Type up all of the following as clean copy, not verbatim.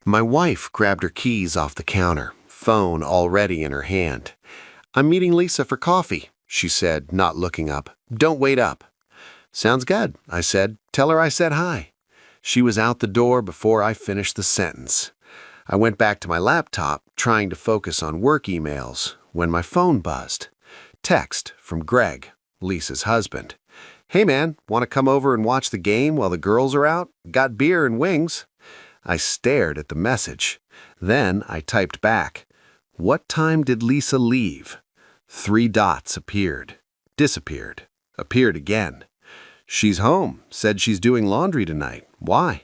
My wife grabbed her keys off the counter, phone already in her hand. "I'm meeting Lisa for coffee," she said, not looking up. "Don't wait up." "Sounds good," I said. "Tell her I said hi." She was out the door before I finished the sentence. I went back to my laptop, trying to focus on work emails, when my phone buzzed. Text from Greg, Lisa's husband. "Hey man, want to come over and watch the game while the girls are out? Got beer and wings." I stared at the message. Then I typed back, "What time did Lisa leave?" 3 dots appeared, disappeared, appeared again. "She's home, said she's doing laundry tonight. Why?"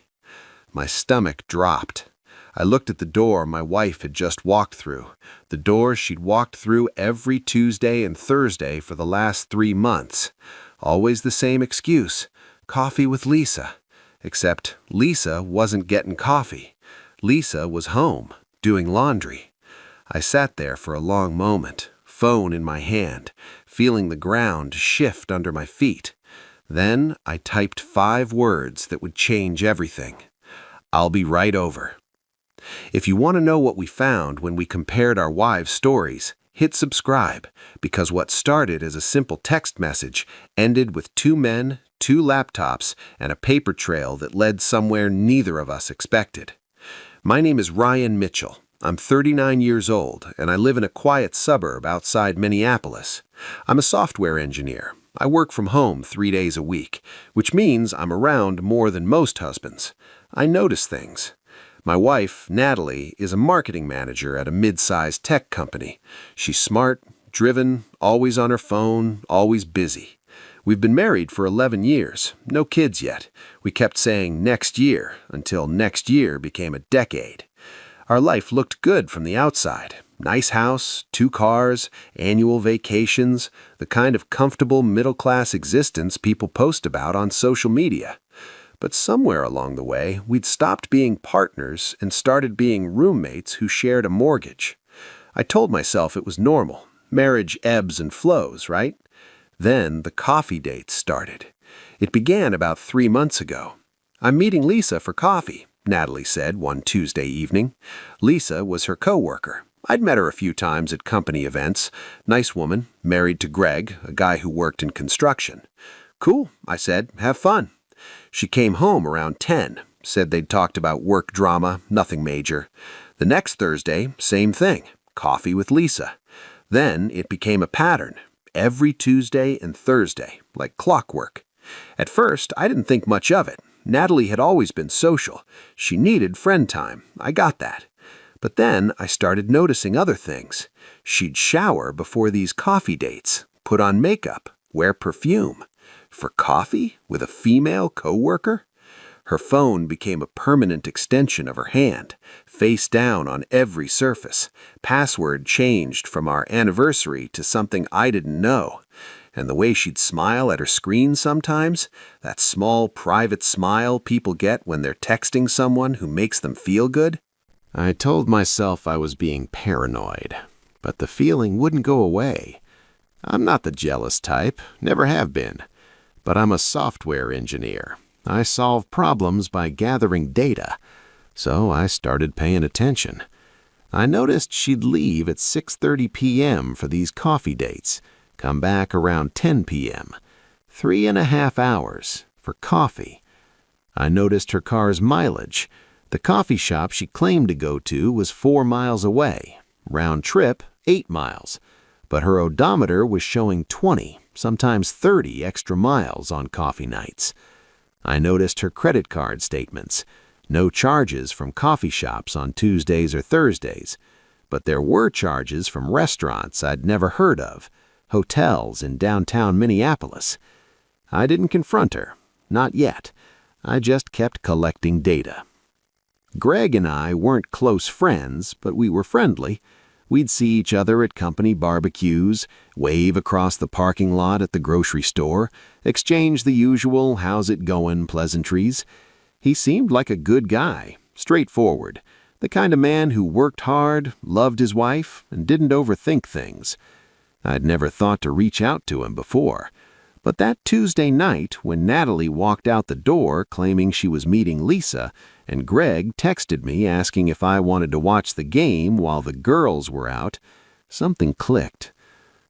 My stomach dropped. I looked at the door my wife had just walked through, the door she'd walked through every Tuesday and Thursday for the last 3 months. Always the same excuse, coffee with Lisa. Except Lisa wasn't getting coffee. Lisa was home, doing laundry. I sat there for a long moment, phone in my hand, feeling the ground shift under my feet. Then I typed 5 words that would change everything. "I'll be right over." If you want to know what we found when we compared our wives' stories, hit subscribe, because what started as a simple text message ended with 2 men, 2 laptops, and a paper trail that led somewhere neither of us expected. My name is Ryan Mitchell. I'm 39 years old, and I live in a quiet suburb outside Minneapolis. I'm a software engineer. I work from home 3 days a week, which means I'm around more than most husbands. I notice things. My wife, Natalie, is a marketing manager at a mid-sized tech company. She's smart, driven, always on her phone, always busy. We've been married for 11 years, no kids yet. We kept saying next year until next year became a decade. Our life looked good from the outside. Nice house, 2 cars, annual vacations, the kind of comfortable middle-class existence people post about on social media. But somewhere along the way, we'd stopped being partners and started being roommates who shared a mortgage. I told myself it was normal. Marriage ebbs and flows, right? Then the coffee dates started. It began about 3 months ago. "I'm meeting Lisa for coffee," Natalie said one Tuesday evening. Lisa was her coworker. I'd met her a few times at company events. Nice woman, married to Greg, a guy who worked in construction. "Cool," I said. "Have fun." She came home around 10, said they'd talked about work drama, nothing major. The next Thursday, same thing, coffee with Lisa. Then it became a pattern, every Tuesday and Thursday, like clockwork. At first, I didn't think much of it. Natalie had always been social. She needed friend time. I got that. But then I started noticing other things. She'd shower before these coffee dates, put on makeup, wear perfume. For coffee with a female coworker? Her phone became a permanent extension of her hand, face down on every surface. Password changed from our anniversary to something I didn't know. And the way she'd smile at her screen sometimes, that small private smile people get when they're texting someone who makes them feel good. I told myself I was being paranoid, but the feeling wouldn't go away. I'm not the jealous type, never have been. But I'm a software engineer. I solve problems by gathering data. So I started paying attention. I noticed she'd leave at 6:30 p.m. for these coffee dates, come back around 10 p.m. 3.5 hours for coffee. I noticed her car's mileage. The coffee shop she claimed to go to was 4 miles away, round trip 8 miles. But her odometer was showing 20, sometimes 30 extra miles on coffee nights. I noticed her credit card statements. No charges from coffee shops on Tuesdays or Thursdays. But there were charges from restaurants I'd never heard of, hotels in downtown Minneapolis. I didn't confront her. Not yet. I just kept collecting data. Greg and I weren't close friends, but we were friendly. We'd see each other at company barbecues, wave across the parking lot at the grocery store, exchange the usual "how's it going" pleasantries. He seemed like a good guy, straightforward, the kind of man who worked hard, loved his wife, and didn't overthink things. I'd never thought to reach out to him before, But that Tuesday night, when Natalie walked out the door claiming she was meeting Lisa, and Greg texted me asking if I wanted to watch the game while the girls were out, something clicked.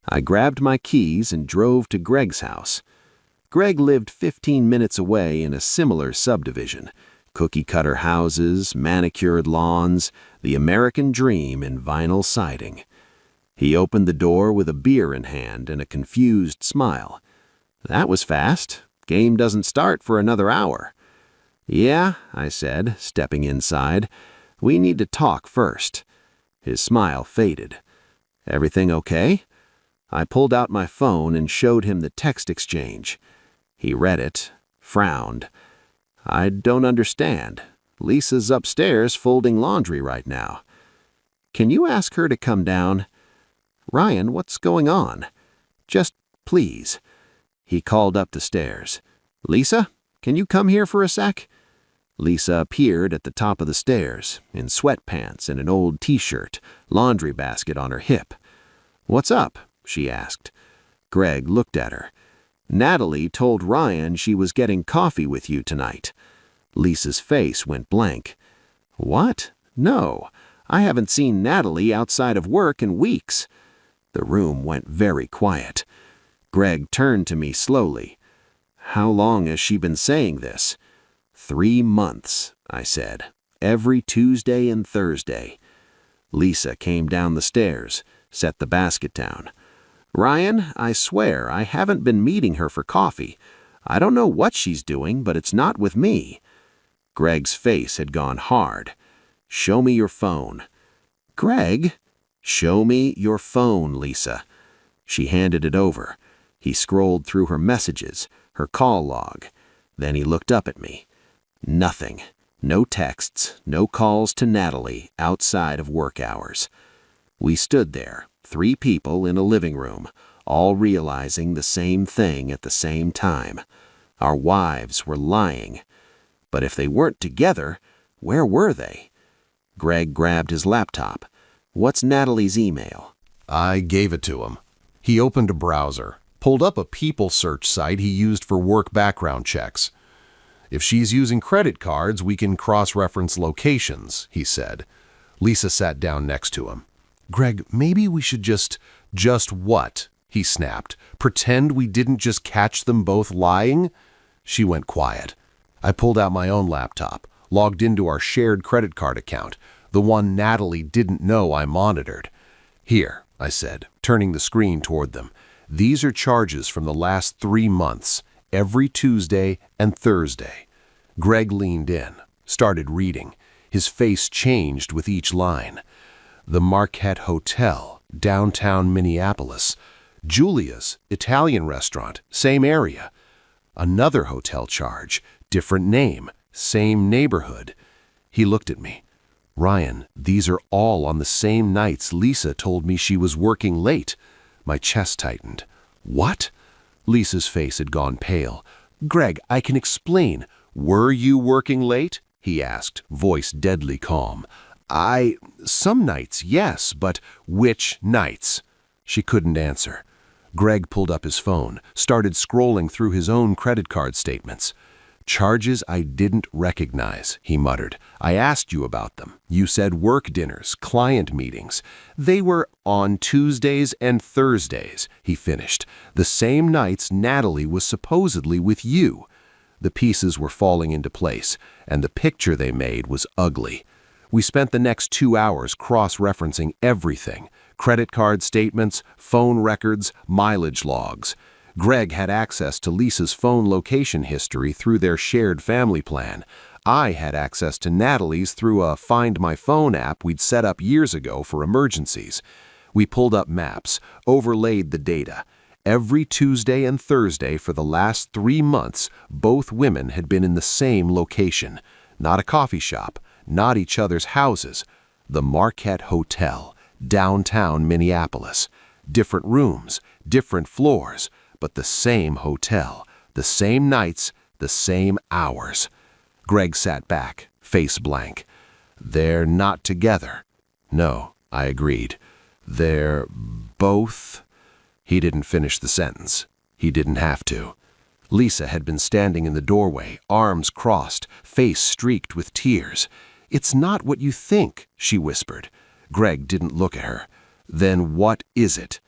I grabbed my keys and drove to Greg's house. Greg lived 15 minutes away in a similar subdivision. Cookie-cutter houses, manicured lawns, the American dream in vinyl siding. He opened the door with a beer in hand and a confused smile. "That was fast. Game doesn't start for another hour." "Yeah," I said, stepping inside. "We need to talk first." His smile faded. "Everything okay?" I pulled out my phone and showed him the text exchange. He read it, frowned. "I don't understand. Lisa's upstairs folding laundry right now." "Can you ask her to come down?" "Ryan, what's going on?" "Just please." He called up the stairs. "Lisa, can you come here for a sec?" Lisa appeared at the top of the stairs, in sweatpants and an old t-shirt, laundry basket on her hip. "What's up?" she asked. Greg looked at her. "Natalie told Ryan she was getting coffee with you tonight." Lisa's face went blank. "What? No, I haven't seen Natalie outside of work in weeks." The room went very quiet. Greg turned to me slowly. "How long has she been saying this?" 3 months, I said. "Every Tuesday and Thursday." Lisa came down the stairs, set the basket down. "Ryan, I swear I haven't been meeting her for coffee. I don't know what she's doing, but it's not with me." Greg's face had gone hard. "Show me your phone." "Greg?" "Show me your phone, Lisa." She handed it over. He scrolled through her messages, her call log. Then he looked up at me. Nothing. No texts, no calls to Natalie outside of work hours. We stood there, 3 people in a living room, all realizing the same thing at the same time. Our wives were lying. But if they weren't together, where were they? Greg grabbed his laptop. "What's Natalie's email?" I gave it to him. He opened a browser, pulled up a people search site he used for work background checks. "If she's using credit cards, we can cross-reference locations," he said. Lisa sat down next to him. "Greg, maybe we should just what?" he snapped. "Pretend we didn't just catch them both lying?" She went quiet. I pulled out my own laptop, logged into our shared credit card account, the one Natalie didn't know I monitored. "Here," I said, turning the screen toward them. "These are charges from the last 3 months, every Tuesday and Thursday." Greg leaned in, started reading. His face changed with each line. "The Marquette Hotel, downtown Minneapolis. Julia's, Italian restaurant, same area. Another hotel charge, different name, same neighborhood." He looked at me. "Ryan, these are all on the same nights Lisa told me she was working late." My chest tightened. "What?" Lisa's face had gone pale. "Greg, I can explain. Were you working late?" he asked, voice deadly calm. Some nights, yes, but which nights?" She couldn't answer. Greg pulled up his phone, started scrolling through his own credit card statements. "Charges I didn't recognize," he muttered. "I asked you about them. You said work dinners, client meetings. They were on Tuesdays and Thursdays," he finished. "The same nights Natalie was supposedly with you." The pieces were falling into place, and the picture they made was ugly. We spent the next 2 hours cross-referencing everything: credit card statements, phone records, mileage logs. Greg had access to Lisa's phone location history through their shared family plan. I had access to Natalie's through a Find My Phone app we'd set up years ago for emergencies. We pulled up maps, overlaid the data. Every Tuesday and Thursday for the last 3 months, both women had been in the same location. Not a coffee shop, not each other's houses. The Marquette Hotel, downtown Minneapolis. Different rooms, different floors, but the same hotel, the same nights, the same hours. Greg sat back, face blank. "They're not together." "No," I agreed. "They're both—" He didn't finish the sentence. He didn't have to. Lisa had been standing in the doorway, arms crossed, face streaked with tears. "It's not what you think," she whispered. Greg didn't look at her. "Then what is it?"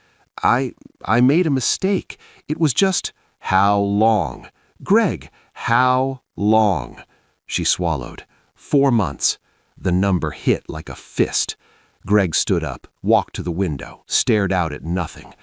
I made a mistake. It was just, how long? Greg, how long?" She swallowed. 4 months. The number hit like a fist. Greg stood up, walked to the window, stared out at nothing.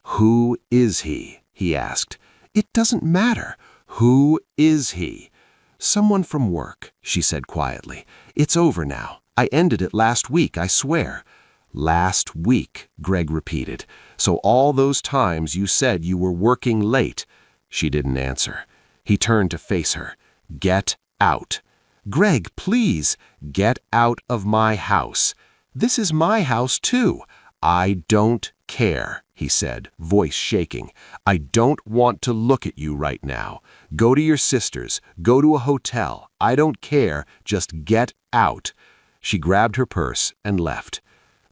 "Who is he?" he asked. "It doesn't matter. Who is he?" "Someone from work," she said quietly. "It's over now. I ended it last week, I swear." "Last week," Greg repeated. "So all those times you said you were working late." She didn't answer. He turned to face her. "Get out." "Greg, please." "Get out of my house." "This is my house, too." "I don't care," he said, voice shaking. "I don't want to look at you right now. Go to your sister's. Go to a hotel. I don't care. Just get out." She grabbed her purse and left.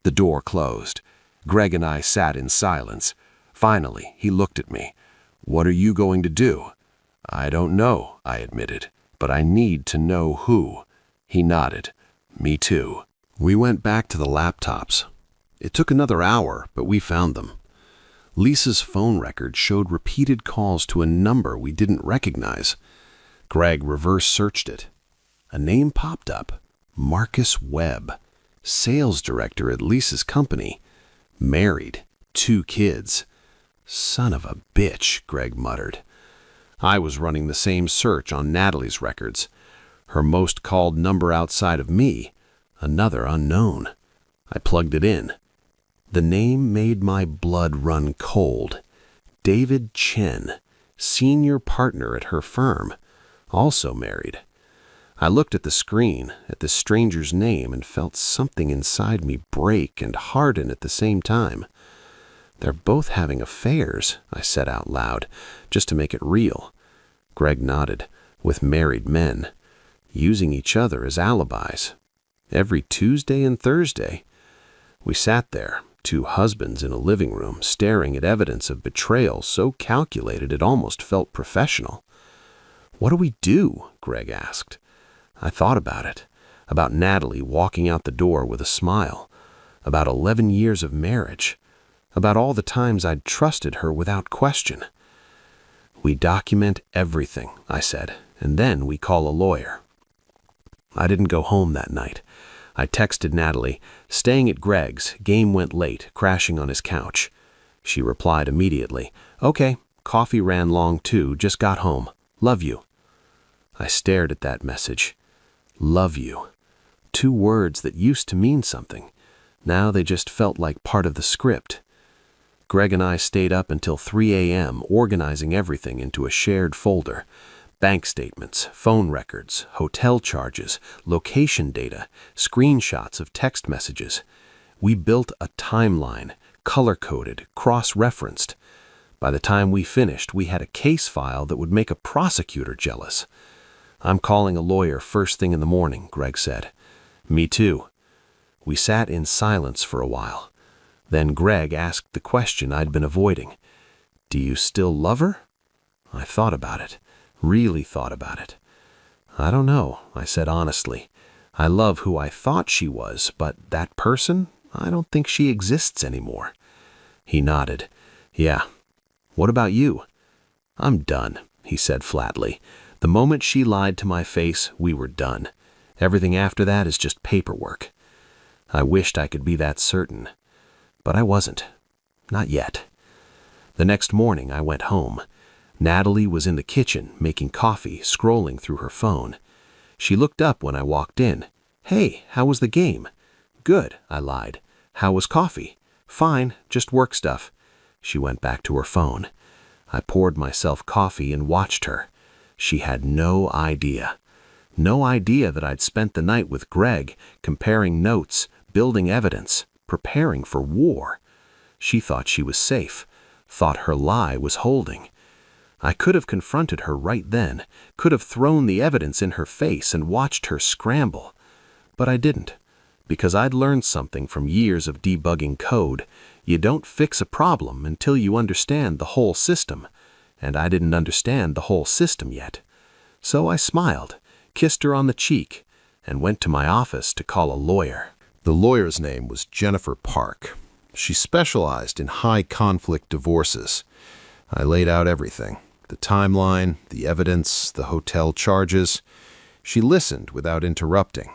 The door closed. Greg and I sat in silence. Finally, he looked at me. "What are you going to do?" "I don't know," I admitted, "but I need to know who." He nodded. "Me too." We went back to the laptops. It took another hour, but we found them. Lisa's phone record showed repeated calls to a number we didn't recognize. Greg reverse searched it. A name popped up. Marcus Webb, sales director at Lisa's company. Married, 2 kids. "Son of a bitch," Greg muttered. I was running the same search on Natalie's records. Her most called number outside of me, another unknown. I plugged it in. The name made my blood run cold. David Chen, senior partner at her firm, also married. I looked at the screen, at the stranger's name, and felt something inside me break and harden at the same time. "They're both having affairs," I said out loud, just to make it real. Greg nodded. "With married men. Using each other as alibis. Every Tuesday and Thursday." We sat there, 2 husbands in a living room, staring at evidence of betrayal so calculated it almost felt professional. "What do we do?" Greg asked. I thought about it. About Natalie walking out the door with a smile. About 11 years of marriage. About all the times I'd trusted her without question. "We document everything," I said, "and then we call a lawyer." I didn't go home that night. I texted Natalie, "Staying at Greg's, game went late, crashing on his couch." She replied immediately, "Okay, coffee ran long too, just got home. Love you." I stared at that message. Love you. 2 words that used to mean something. Now they just felt like part of the script. Greg and I stayed up until 3 a.m. organizing everything into a shared folder. Bank statements, phone records, hotel charges, location data, screenshots of text messages. We built a timeline, color-coded, cross-referenced. By the time we finished, we had a case file that would make a prosecutor jealous. "I'm calling a lawyer first thing in the morning," Greg said. "Me too." We sat in silence for a while. Then Greg asked the question I'd been avoiding. "Do you still love her?" I thought about it, really thought about it. "I don't know," I said honestly. "I love who I thought she was, but that person, I don't think she exists anymore." He nodded. "Yeah. What about you?" "I'm done," he said flatly. "The moment she lied to my face, we were done. Everything after that is just paperwork." I wished I could be that certain, but I wasn't. Not yet. The next morning I went home. Natalie was in the kitchen, making coffee, scrolling through her phone. She looked up when I walked in. "Hey, how was the game?" "Good," I lied. "How was coffee?" "Fine, just work stuff." She went back to her phone. I poured myself coffee and watched her. She had no idea. No idea that I'd spent the night with Greg, comparing notes, building evidence, preparing for war. She thought she was safe, thought her lie was holding. I could have confronted her right then, could have thrown the evidence in her face and watched her scramble. But I didn't, because I'd learned something from years of debugging code. You don't fix a problem until you understand the whole system. and I didn't understand the whole system yet. So I smiled, kissed her on the cheek, and went to my office to call a lawyer. The lawyer's name was Jennifer Park. She specialized in high-conflict divorces. I laid out everything: the timeline, the evidence, the hotel charges. She listened without interrupting.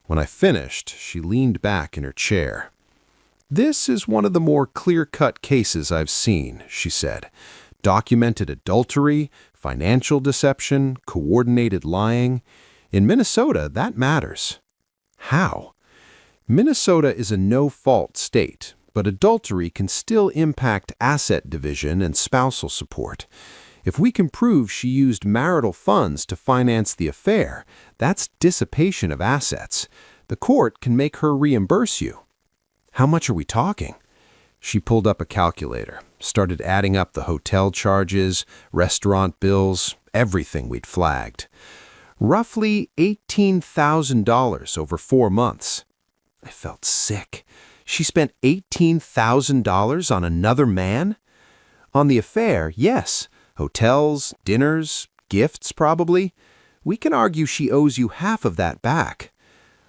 When I finished, she leaned back in her chair. "This is one of the more clear-cut cases I've seen," she said. "Documented adultery, financial deception, coordinated lying. In Minnesota, that matters." "How?" "Minnesota is a no-fault state, but adultery can still impact asset division and spousal support. If we can prove she used marital funds to finance the affair, that's dissipation of assets. The court can make her reimburse you." "How much are we talking?" She pulled up a calculator, started adding up the hotel charges, restaurant bills, everything we'd flagged. "Roughly $18,000 over 4 months. I felt sick. She spent $18,000 on another man? On the affair, yes. Hotels, dinners, gifts probably. We can argue she owes you half of that back.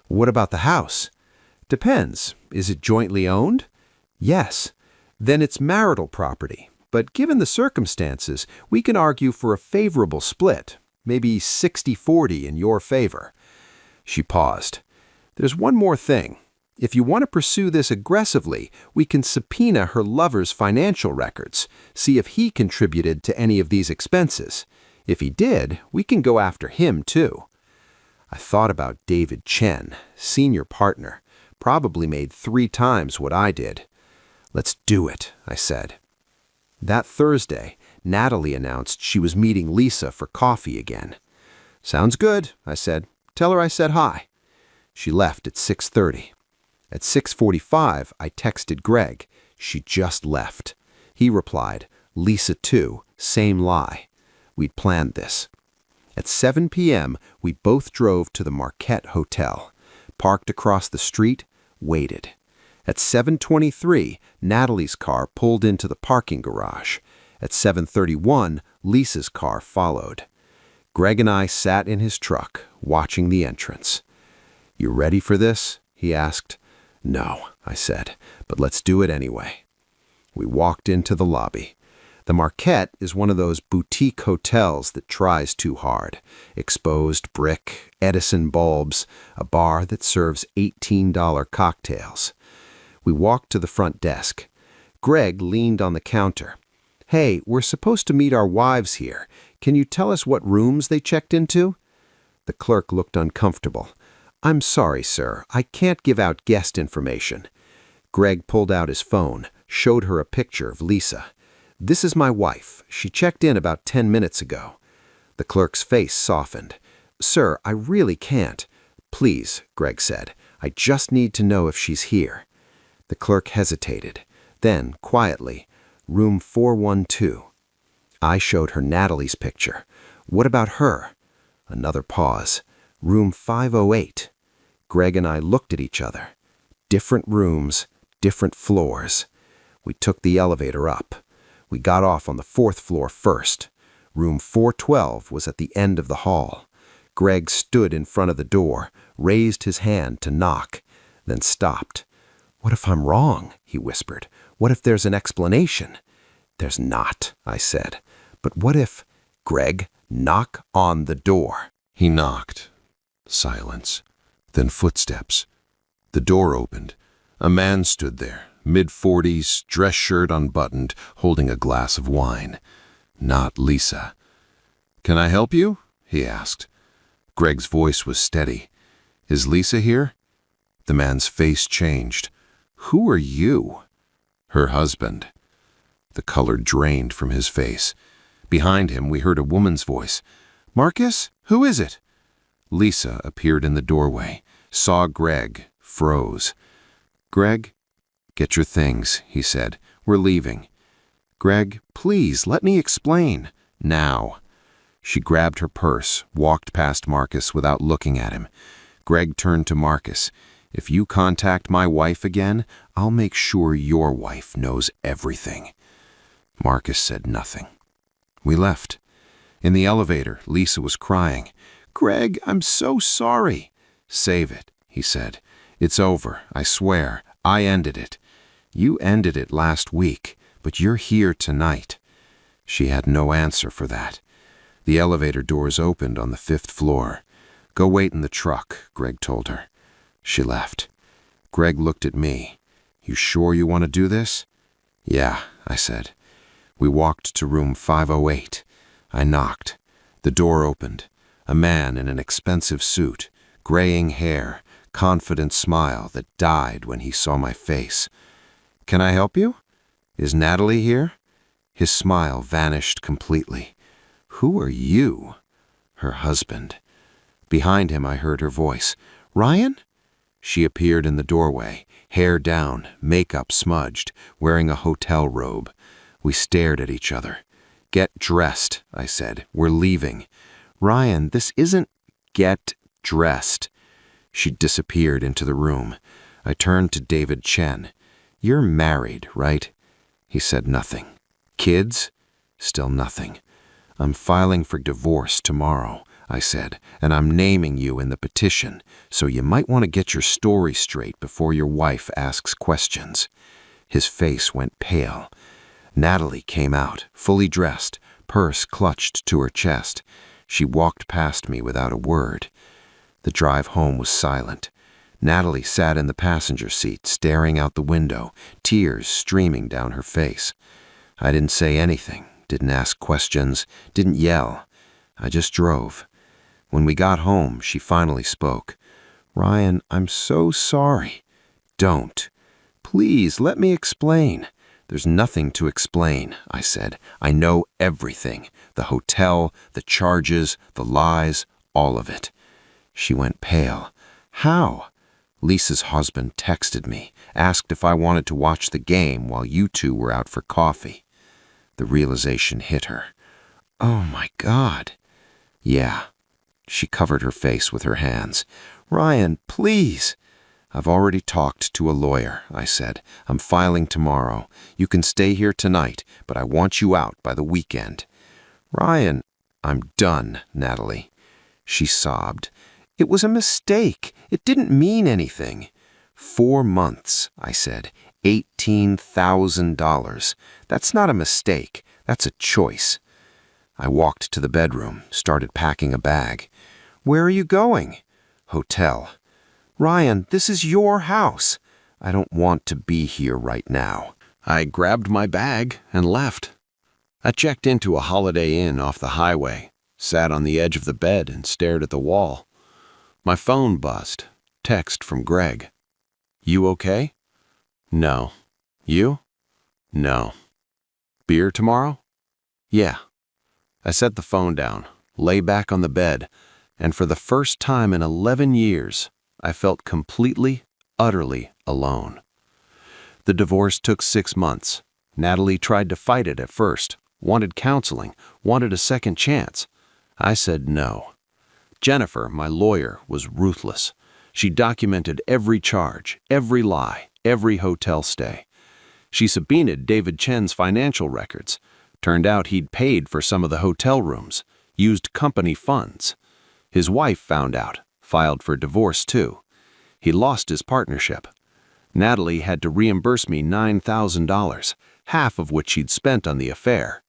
What about the house? Depends. Is it jointly owned? Yes. Then it's marital property. But given the circumstances, we can argue for a favorable split, maybe 60-40 in your favor. She paused. There's one more thing. If you want to pursue this aggressively, we can subpoena her lover's financial records, see if he contributed to any of these expenses. If he did, we can go after him too. I thought about David Chen, senior partner, probably made 3 times what I did. Let's do it, I said. That Thursday, Natalie announced she was meeting Lisa for coffee again. Sounds good, I said. Tell her I said hi. She left at 6:30. At 6:45, I texted Greg. She just left. He replied, Lisa too, same lie. We'd planned this. At 7 p.m., we both drove to the Marquette Hotel, parked across the street, waited. At 7:23, Natalie's car pulled into the parking garage. At 7:31, Lisa's car followed. Greg and I sat in his truck, watching the entrance. "You ready for this?" he asked. "No," I said, "but let's do it anyway." We walked into the lobby. The Marquette is one of those boutique hotels that tries too hard. Exposed brick, Edison bulbs, a bar that serves $18 cocktails. We walked to the front desk. Greg leaned on the counter. "Hey, we're supposed to meet our wives here. Can you tell us what rooms they checked into?" The clerk looked uncomfortable. "I'm sorry, sir. I can't give out guest information." Greg pulled out his phone, showed her a picture of Lisa. "This is my wife. She checked in about 10 minutes ago." The clerk's face softened. "Sir, I really can't." "Please," Greg said. "I just need to know if she's here." The clerk hesitated. Then, quietly, "Room 412. I showed her Natalie's picture. "What about her?" Another pause. "Room 508. Greg and I looked at each other. Different rooms, different floors. We took the elevator up. We got off on the 4th floor first. Room 412 was at the end of the hall. Greg stood in front of the door, raised his hand to knock, then stopped. "What if I'm wrong?" he whispered. "What if there's an explanation?" "There's not," I said. "But what if—" "Greg, knock on the door." He knocked. Silence. Then footsteps. The door opened. A man stood there, mid-40s, dress shirt unbuttoned, holding a glass of wine. Not Lisa. "Can I help you?" he asked. Greg's voice was steady. "Is Lisa here?" The man's face changed. "Who are you?" "Her husband." The color drained from his face. Behind him, we heard a woman's voice. "Marcus, who is it?" Lisa appeared in the doorway, saw Greg, froze. "Greg, get your things," he said. "We're leaving." "Greg, please, let me explain." "Now." She grabbed her purse, walked past Marcus without looking at him. Greg turned to Marcus. "If you contact my wife again, I'll make sure your wife knows everything." Marcus said nothing. We left. In the elevator, Lisa was crying. "Greg, I'm so sorry." "Save it," he said. "It's over, I swear. I ended it. You ended it last week, but you're here tonight." She had no answer for that. The elevator doors opened on the 5th floor. "Go wait in the truck," Greg told her. She left. Greg looked at me. "You sure you want to do this?" "Yeah," I said. We walked to room 508. I knocked. The door opened. A man in an expensive suit, graying hair, confident smile that died when he saw my face. "Can I help you? Is Natalie here?" His smile vanished completely. "Who are you?" "Her husband." Behind him I heard her voice. "Ryan?" She appeared in the doorway, hair down, makeup smudged, wearing a hotel robe. We stared at each other. "Get dressed," I said. "We're leaving." "Ryan, this isn't—" "Get dressed." She disappeared into the room. I turned to David Chen. "You're married, right?" He said nothing. "Kids?" Still nothing. "I'm filing for divorce tomorrow," I said, "and I'm naming you in the petition, so you might want to get your story straight before your wife asks questions." His face went pale. Natalie came out, fully dressed, purse clutched to her chest. She walked past me without a word. The drive home was silent. Natalie sat in the passenger seat, staring out the window, tears streaming down her face. I didn't say anything, didn't ask questions, didn't yell. I just drove. When we got home, she finally spoke. "Ryan, I'm so sorry." "Don't. Please, let me explain." "There's nothing to explain," I said. "I know everything. The hotel, the charges, the lies, all of it." She went pale. "How?" "Lisa's husband texted me, asked if I wanted to watch the game while you two were out for coffee." The realization hit her. "Oh my God." "Yeah." She covered her face with her hands. "Ryan, please." "I've already talked to a lawyer," I said. "I'm filing tomorrow. You can stay here tonight, but I want you out by the weekend." "Ryan." "I'm done, Natalie." She sobbed. "It was a mistake. It didn't mean anything." 4 months, I said. $18,000. That's not a mistake. That's a choice. I walked to the bedroom, started packing a bag. "Where are you going?" "Hotel." "Ryan, this is your house." "I don't want to be here right now." I grabbed my bag and left. I checked into a Holiday Inn off the highway, sat on the edge of the bed and stared at the wall. My phone buzzed. Text from Greg. "You okay?" "No." "You?" "No." "Beer tomorrow?" "Yeah." I set the phone down, lay back on the bed, and for the first time in 11 years, I felt completely, utterly alone. The divorce took 6 months. Natalie tried to fight it at first, wanted counseling, wanted a second chance. I said no. Jennifer, my lawyer, was ruthless. She documented every charge, every lie, every hotel stay. She subpoenaed David Chen's financial records. Turned out he'd paid for some of the hotel rooms, used company funds. His wife found out, filed for divorce too. He lost his partnership. Natalie had to reimburse me $9,000, half of which she'd spent on the affair.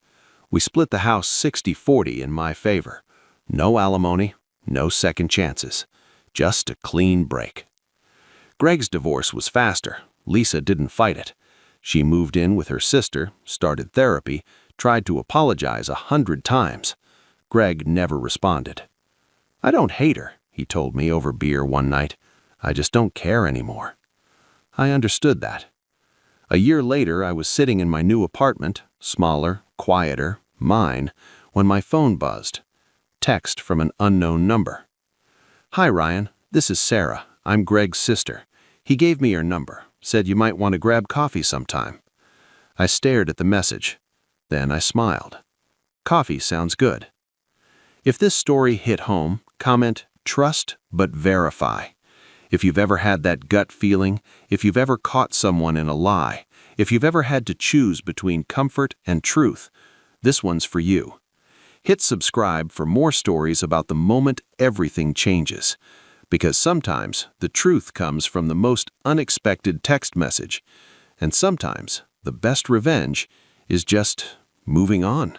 We split the house 60-40 in my favor. No alimony, no second chances. Just a clean break. Greg's divorce was faster. Lisa didn't fight it. She moved in with her sister, started therapy, tried to apologize 100 times. Greg never responded. "I don't hate her," he told me over beer one night. "I just don't care anymore." I understood that. A year later, I was sitting in my new apartment, smaller, quieter, mine, when my phone buzzed. Text from an unknown number. "Hi, Ryan. This is Sarah. I'm Greg's sister. He gave me your number, said you might want to grab coffee sometime." I stared at the message. Then I smiled. Coffee sounds good. If this story hit home, comment, "Trust but verify." If you've ever had that gut feeling, if you've ever caught someone in a lie, if you've ever had to choose between comfort and truth, this one's for you. Hit subscribe for more stories about the moment everything changes. Because sometimes the truth comes from the most unexpected text message. And sometimes the best revenge is just moving on.